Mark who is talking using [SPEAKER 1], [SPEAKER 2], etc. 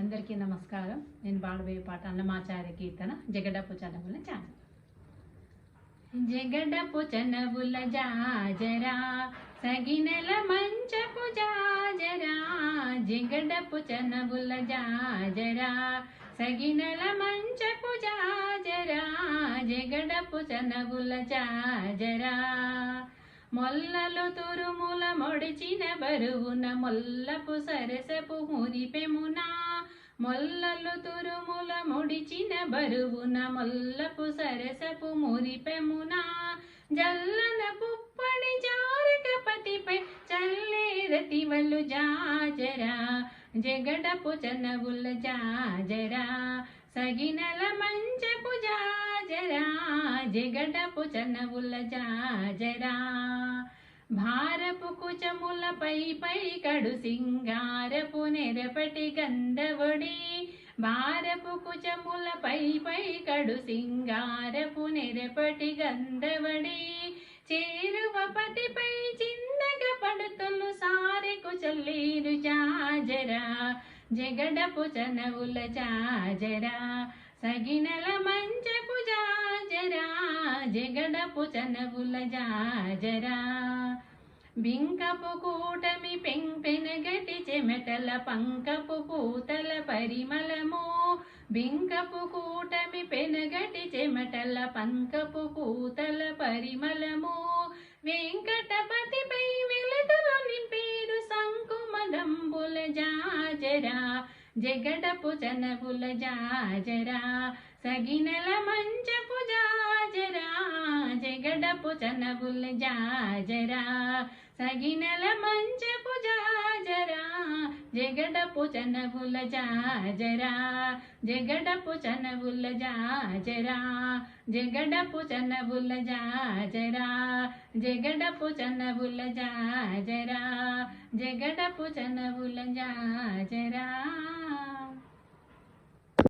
[SPEAKER 1] అందరికీ నమస్కారం. నేను బాడబోయే పాట అన్నమాచార్య కీర్తన జగడపు చనవుల ఛానల్. జగడపు చనవుల జాజరా సగినెల మంచపు జాజరా, జగడపు చనవుల జాజరా సగినెల మంచపు జాజరా, జగడపు చనవుల జాజరా. మొల్లలు తురుముల మొడిచిన బరువున మొల్లపు సరసపు మురిపెమునా, మొల్లలు తురుముల ముడిచిన బరువున మొల్లపు సరసపు మురిపెమునా, జల్లన పుప్పడి జారకపతిపై చల్లేరతివలు జాజరా, జగడపు చనవుల జాజరా సగినల మంచపు జాజరా, జగడపు చనవుల జాజరా. భారపు కుచముల పై కడు సింగారపు నెరపటి గంధవడి, భారపు కుచముల పై కడు సింగారపు నెరపటి గంధవడి, చేరువ పతిపై చిన్నగా పడుతులు సారెకు చల్లీరు జాజరా, జగడపు చనవుల జాజరా సగినల మంచపు జాజరా, జగడపు చనవుల జాజరా. బింకపు కూటమి పెంపెనగటి చెమటల పంకపు పూతల పరిమళము, బింకపు కూటమి పెనగటి చెమటల పంకపు పూతల పరిమళము, వెంకటపతిపై వెలుతులు నింపేరు సంకుమదంబుల జాజరా, జగడపు చనవుల జాజరా సగినల మంచపు జాజరా, జగడపు చనవుల జాజరా సగినల మంచపు జాజరా, జగడపు చనవుల జాజరా, జగడపు చనవుల జాజరా, జగడపు చనవుల జాజరా, జగడపు చనవుల జాజరా, జగడపు చనవుల జాజరా.